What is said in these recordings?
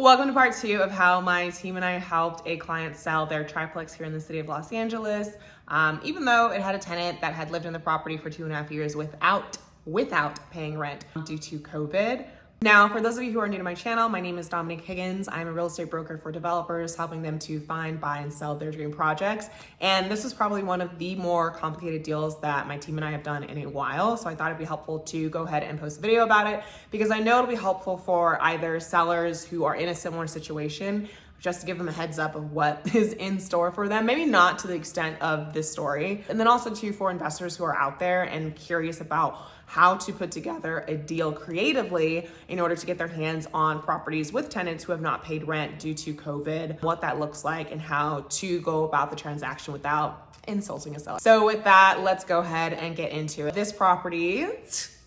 Welcome to part 2 of how my team and I helped a client sell their triplex here in the city of Los Angeles. Even though it had a tenant that had lived in the property for 2.5 years without paying rent due to COVID. Now, for those of you who are new to my channel, my name is Dominique Higgins. I'm a real estate broker for developers, helping them to find, buy, and sell their dream projects. And this is probably one of the more complicated deals that my team and I have done in a while. So I thought it'd be helpful to go ahead and post a video about it because I know it'll be helpful for either sellers who are in a similar situation, just to give them a heads up of what is in store for them. Maybe not to the extent of this story. And then also too, for investors who are out there and curious about how to put together a deal creatively in order to get their hands on properties with tenants who have not paid rent due to COVID, what that looks like and how to go about the transaction without insulting a seller. So with that, let's go ahead and get into it. This property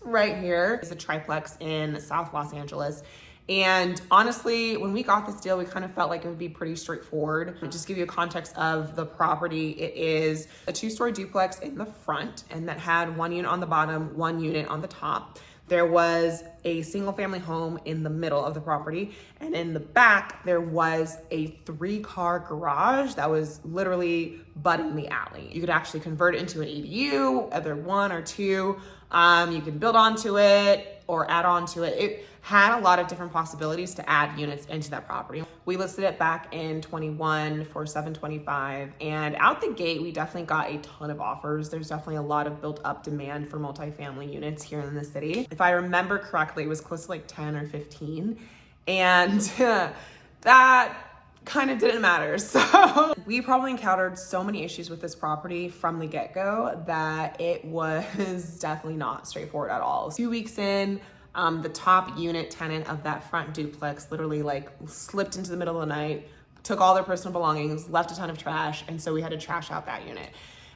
right here is a triplex in South Los Angeles. And honestly, when we got this deal, we kind of felt like it would be pretty straightforward. To just give you a context of the property, it is a 2-story duplex in the front, and that had 1 unit on the bottom, 1 unit on the top. There was a single family home in the middle of the property, and in the back, there was a 3-car garage that was literally butting the alley. You could actually convert it into an ADU, either 1 or 2. You can build onto it or add on to it. It had a lot of different possibilities to add units into that property. We listed it back in 21 for $725, and out the gate, we definitely got a ton of offers. There's definitely a lot of built up demand for multifamily units here in the city. If I remember correctly, it was close to like 10 or 15, and that kind of didn't matter. So we probably encountered so many issues with this property from the get-go that it was definitely not straightforward at all. 2 weeks in, the top unit tenant of that front duplex literally like slipped into the middle of the night, took all their personal belongings, left a ton of trash, and so we had to trash out that unit.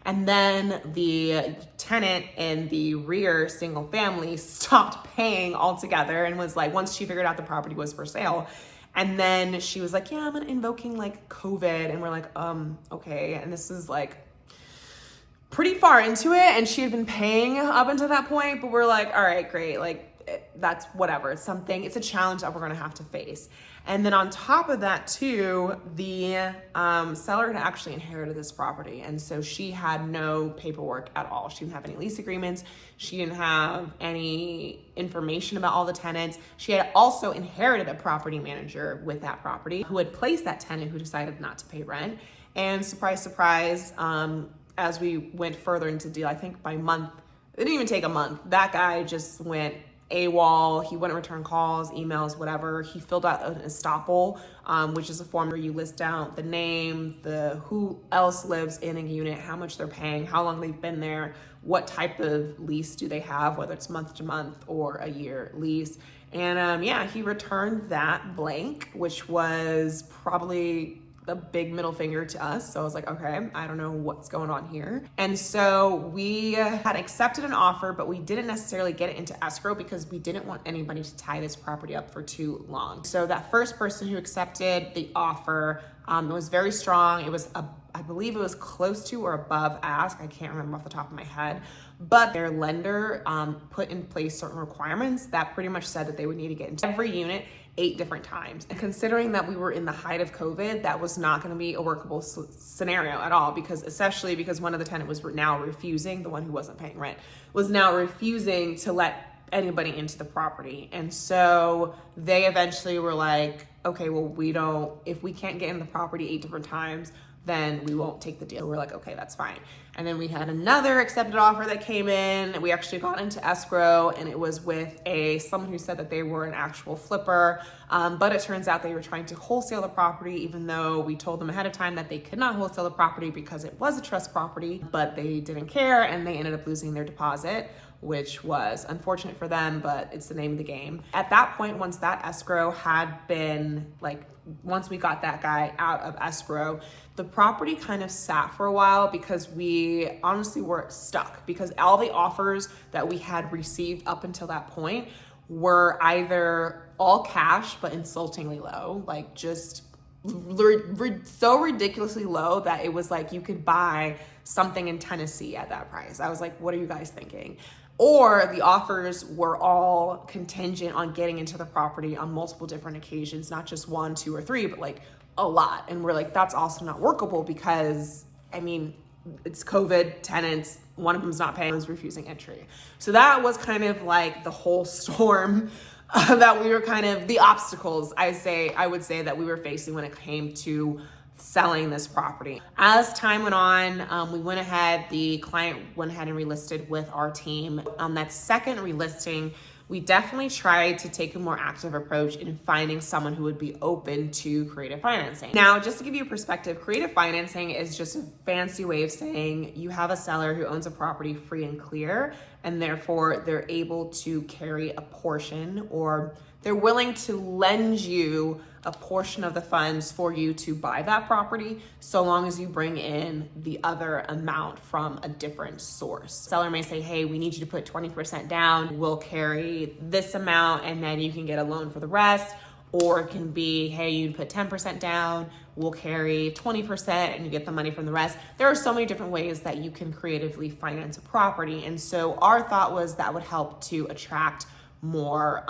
And then the tenant in the rear single family stopped paying altogether and was like, once she figured out the property was for sale, and then she was like, yeah, I'm invoking like COVID. And we're like, okay. And this is like pretty far into it. And she had been paying up until that point, but we're like, all right, great. Like that's whatever. It's a challenge that we're going to have to face. And then on top of that too, the seller had actually inherited this property. And so she had no paperwork at all. She didn't have any lease agreements. She didn't have any information about all the tenants. She had also inherited a property manager with that property who had placed that tenant who decided not to pay rent. And surprise, surprise, as we went further into the deal, I think by month, it didn't even take a month, that guy just went AWOL. He wouldn't return calls, emails, whatever. He filled out an estoppel, which is a form where you list out the name, who else lives in a unit, how much they're paying, how long they've been there, what type of lease do they have, whether it's month to month or a year lease. And yeah, he returned that blank, which was probably a big middle finger to us. So I was like, okay, I don't know what's going on here. And so we had accepted an offer, but we didn't necessarily get it into escrow because we didn't want anybody to tie this property up for too long. So that first person who accepted the offer, it was very strong. It was, I believe it was close to or above ask. I can't remember off the top of my head, but their lender put in place certain requirements that pretty much said that they would need to get into every unit 8 different times. And considering that we were in the height of COVID, that was not going to be a workable scenario at all, because especially because one of the tenant was now refusing, the one who wasn't paying rent, was now refusing to let anybody into the property. And so they eventually were like, okay, well, if we can't get in the property 8 different times, then we won't take the deal. We're like, okay, that's fine. And then we had another accepted offer that came in. We actually got into escrow, and it was with someone who said that they were an actual flipper. But it turns out they were trying to wholesale the property, even though we told them ahead of time that they could not wholesale the property because it was a trust property, but they didn't care, and they ended up losing their deposit, which was unfortunate for them, but it's the name of the game. At that point, once that escrow had been once we got that guy out of escrow, the property kind of sat for a while because we honestly were stuck, because all the offers that we had received up until that point were either all cash but insultingly low, like just so ridiculously low that it was like you could buy something in Tennessee at that price. I was like, what are you guys thinking? or the offers were all contingent on getting into the property on multiple different occasions, not just 1, 2, or 3, but like a lot. And we're like, that's also not workable because, I mean, it's COVID, tenants, one of them's not paying, is refusing entry. So that was kind of like the whole storm that we were kind of, the obstacles I would say that we were facing when it came to selling this property. As time went on, the client went ahead and relisted with our team. On that second relisting, we definitely tried to take a more active approach in finding someone who would be open to creative financing. Now, just to give you a perspective, creative financing is just a fancy way of saying you have a seller who owns a property free and clear, and therefore they're able to carry a portion, or they're willing to lend you a portion of the funds for you to buy that property, so long as you bring in the other amount from a different source. Seller may say, hey, we need you to put 20% down. We'll carry this amount and then you can get a loan for the rest. Or it can be, hey, you put 10% down, we'll carry 20% and you get the money from the rest. There are so many different ways that you can creatively finance a property. And so our thought was that would help to attract more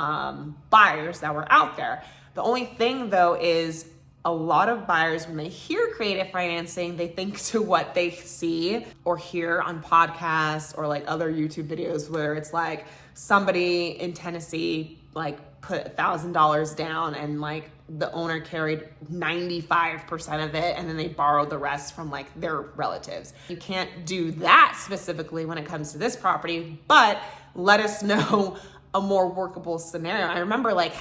buyers that were out there. The only thing though is a lot of buyers, when they hear creative financing, they think to what they see or hear on podcasts or like other YouTube videos where it's like somebody in Tennessee like put $1,000 down and like the owner carried 95% of it and then they borrowed the rest from like their relatives. You can't do that specifically when it comes to this property, but let us know a more workable scenario. I remember like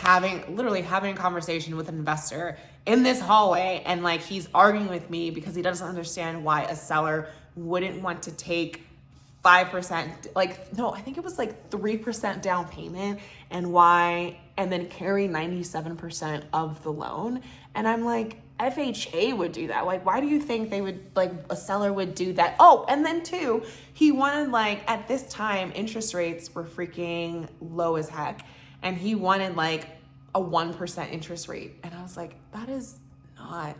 literally having a conversation with an investor in this hallway, and like he's arguing with me because he doesn't understand why a seller wouldn't want to take 5%, I think it was like 3% down payment and then carry 97% of the loan. And I'm like, FHA would do that. Like, why do you think a seller would do that? Oh, and then too, he wanted at this time, interest rates were freaking low as heck. And he wanted a 1% interest rate. And I was like, that is not,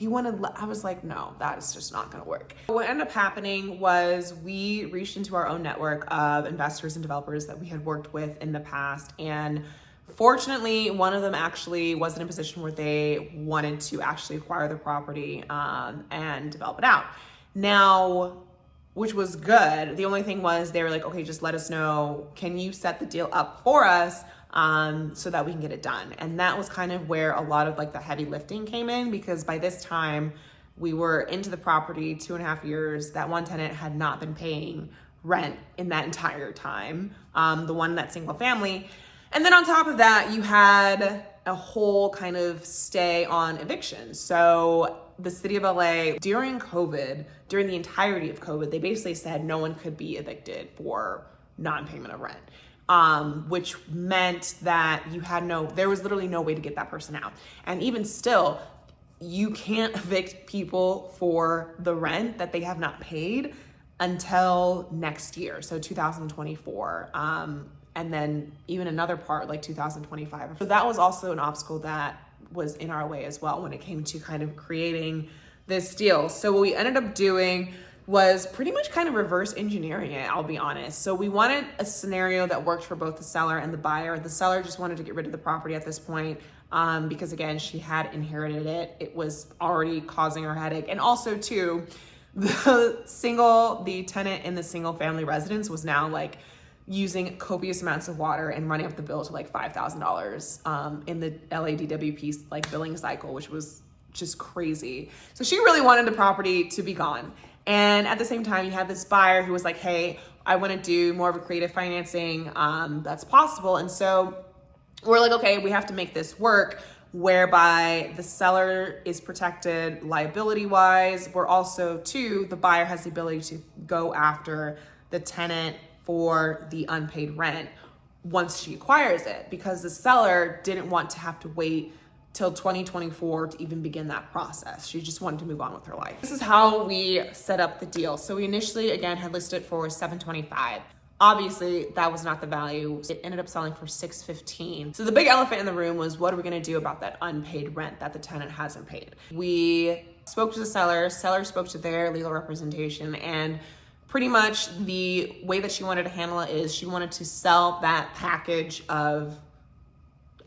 I was like, no, that is just not gonna work. What ended up happening was we reached into our own network of investors and developers that we had worked with in the past. And fortunately, one of them actually was in a position where they wanted to actually acquire the property and develop it out. Now, which was good. The only thing was they were like, okay, just let us know, can you set the deal up for us so that we can get it done? And that was kind of where a lot of the heavy lifting came in, because by this time we were into the property 2.5 years. That one tenant had not been paying rent in that entire time, the one that single family. And then on top of that, you had a whole kind of stay on eviction. So the city of LA, during the entirety of COVID, they basically said no one could be evicted for non-payment of rent, which meant that there was literally no way to get that person out. And even still, you can't evict people for the rent that they have not paid until next year, so 2024. And then even another part 2025. So that was also an obstacle that was in our way as well when it came to kind of creating this deal. So what we ended up doing was pretty much kind of reverse engineering it, I'll be honest. So we wanted a scenario that worked for both the seller and the buyer. The seller just wanted to get rid of the property at this point because again, she had inherited it. It was already causing her headache. And also too, the tenant in the single family residence was now using copious amounts of water and running up the bill to $5,000 in the LADWP billing cycle, which was just crazy. So she really wanted the property to be gone. And at the same time, you had this buyer who was like, hey, I want to do more of a creative financing that's possible. And so we're like, okay, we have to make this work whereby the seller is protected liability wise. We're also too, the buyer has the ability to go after the tenant for the unpaid rent once she acquires it, because the seller didn't want to have to wait till 2024 to even begin that process. She just wanted to move on with her life. This is how we set up the deal. So we initially, again, had listed for $725. Obviously, that was not the value. It ended up selling for $615. So the big elephant in the room was, what are we gonna do about that unpaid rent that the tenant hasn't paid? We spoke to the seller spoke to their legal representation, and pretty much the way that she wanted to handle it is she wanted to sell that package of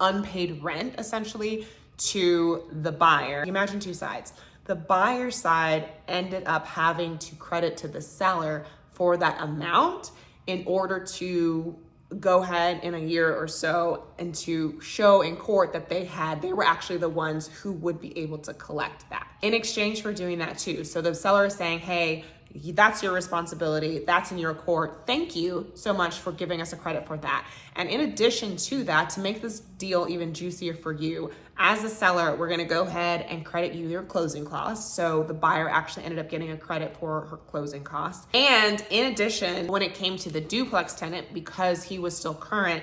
unpaid rent essentially to the buyer. Imagine two sides. The buyer side ended up having to credit to the seller for that amount in order to go ahead in a year or so and to show in court that they were actually the ones who would be able to collect that in exchange for doing that too. So the seller is saying, hey, that's your responsibility. That's in your court. Thank you so much for giving us a credit for that. And in addition to that, to make this deal even juicier for you, as a seller, we're going to go ahead and credit you your closing costs. So the buyer actually ended up getting a credit for her closing costs. And in addition, when it came to the duplex tenant, because he was still current,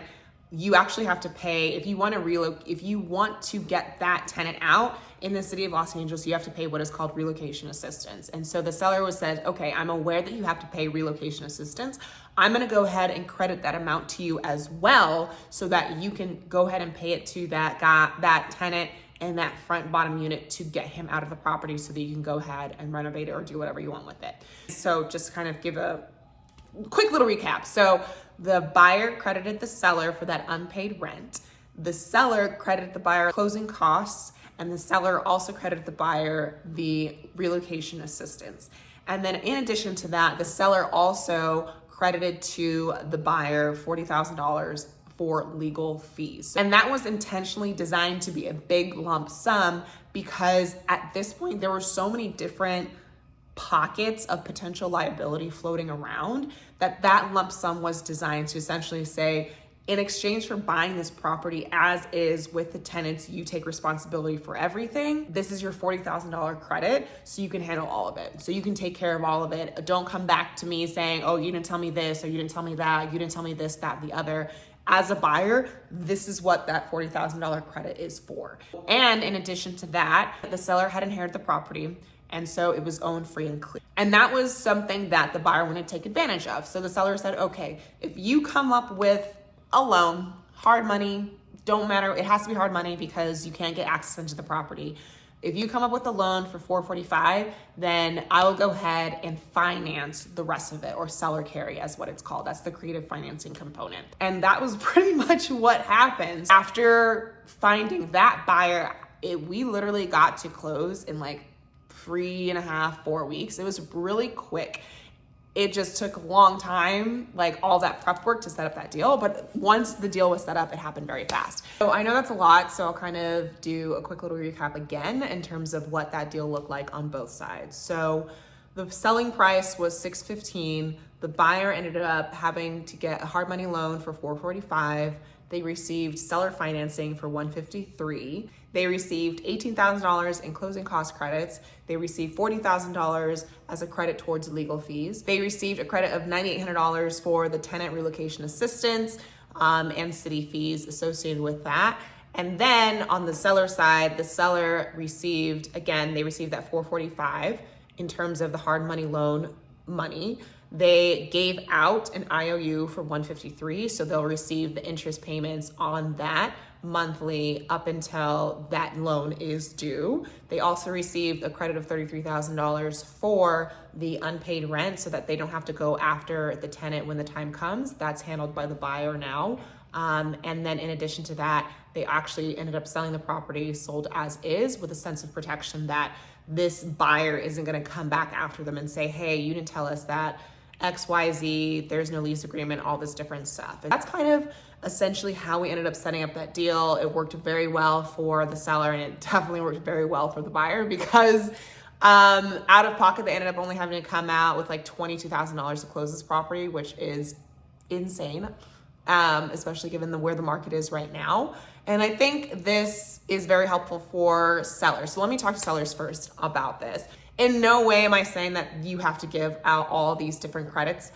you actually have to pay, if you want to get that tenant out in the city of Los Angeles, you have to pay what is called relocation assistance. And so the seller said, okay, I'm aware that you have to pay relocation assistance. I'm gonna go ahead and credit that amount to you as well so that you can go ahead and pay it to that guy, that tenant in that front bottom unit to get him out of the property so that you can go ahead and renovate it or do whatever you want with it. So just kind of give a quick little recap. So the buyer credited the seller for that unpaid rent. The seller credited the buyer closing costs, and the seller also credited the buyer the relocation assistance. And then in addition to that, the seller also credited to the buyer $40,000 for legal fees. And that was intentionally designed to be a big lump sum because at this point, there were so many different pockets of potential liability floating around that lump sum was designed to essentially say, in exchange for buying this property as is with the tenants, you take responsibility for everything. This is your $40,000 credit, so you can handle all of it. So you can take care of all of it. Don't come back to me saying, oh, you didn't tell me this, or you didn't tell me that, you didn't tell me this, that, the other. As a buyer, this is what that $40,000 credit is for. And in addition to that, the seller had inherited the property, and so it was owned free and clear. And that was something that the buyer wanted to take advantage of. So the seller said, okay, if you come up with a loan, hard money, don't matter, it has to be hard money because you can't get access into the property. If you come up with a loan for $445, then I will go ahead and finance the rest of it, or seller carry as what it's called. That's the creative financing component. And that was pretty much what happened. After finding that buyer, we literally got to close in like 3.5, 4 weeks. It was really quick. It just took a long time, like all that prep work to set up that deal. But once the deal was set up, it happened very fast. So I know that's a lot. So I'll kind of do a quick little recap again in terms of what that deal looked like on both sides. So the selling price was $615. The buyer ended up having to get a hard money loan for $445. They received seller financing for $153. They received $18,000 in closing cost credits. They received $40,000 as a credit towards legal fees. They received a credit of $9,800 for the tenant relocation assistance and city fees associated with that. And then on the seller side, the seller received, again, they received that $445 in terms of the hard money loan money. They gave out an IOU for $153, so they'll receive the interest payments on that monthly up until that loan is due. They also received a credit of $33,000 for the unpaid rent so that they don't have to go after the tenant when the time comes. That's handled by the buyer now. And then in addition to that, they actually ended up selling the property sold as is with a sense of protection that this buyer isn't going to come back after them and say, hey, you didn't tell us that XYZ, there's no lease agreement, all this different stuff. And that's kind of essentially how we ended up setting up that deal. It worked very well for the seller, and it definitely worked very well for the buyer because out of pocket, they ended up only having to come out with like $22,000 to close this property, which is insane, especially given where the market is right now. And I think this is very helpful for sellers. So let me talk to sellers first about this. In no way am I saying that you have to give out all these different credits.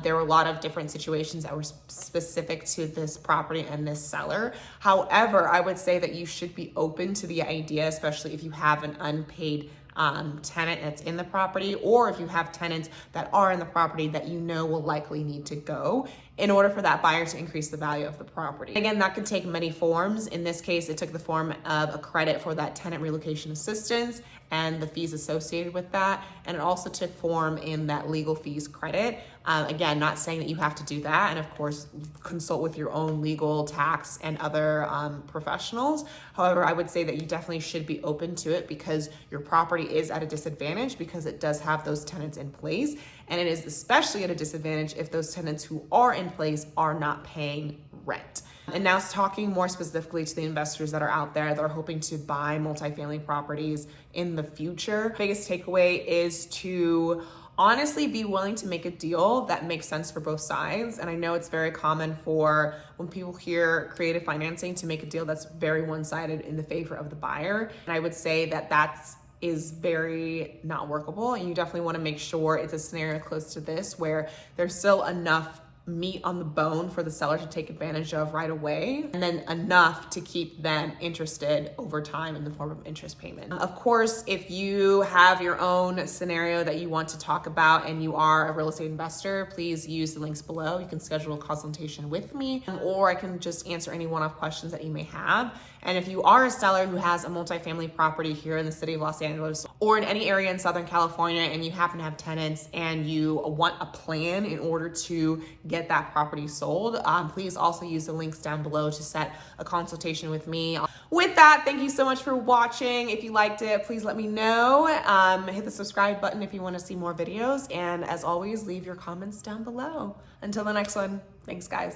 There were a lot of different situations that were specific to this property and this seller. However, I would say that you should be open to the idea, especially if you have an unpaid tenant that's in the property, or if you have tenants that are in the property that you know will likely need to go, in order for that buyer to increase the value of the property. Again, that could take many forms. In this case, it took the form of a credit for that tenant relocation assistance and the fees associated with that. And it also took form in that legal fees credit. Again, not saying that you have to do that. And of course, consult with your own legal, tax, and other professionals. However, I would say that you definitely should be open to it because your property is at a disadvantage because it does have those tenants in place. And it is especially at a disadvantage if those tenants who are in place are not paying rent. And now talking more specifically to the investors that are out there that are hoping to buy multifamily properties in the future, biggest takeaway is to honestly be willing to make a deal that makes sense for both sides. And I know it's very common for when people hear creative financing to make a deal that's very one-sided in the favor of the buyer. And I would say that is very not workable. And you definitely want to make sure it's a scenario close to this where there's still enough meat on the bone for the seller to take advantage of right away, and then enough to keep them interested over time in the form of interest payment. Of course, if you have your own scenario that you want to talk about and you are a real estate investor, please use the links below. You can schedule a consultation with me, or I can just answer any one-off questions that you may have. And if you are a seller who has a multifamily property here in the city of Los Angeles or in any area in Southern California and you happen to have tenants and you want a plan in order to get that property sold, please also use the links down below to set a consultation with me. With that, thank you so much for watching. If you liked it, please let me know. Hit the subscribe button if you want to see more videos. And as always, leave your comments down below. Until the next one, thanks guys.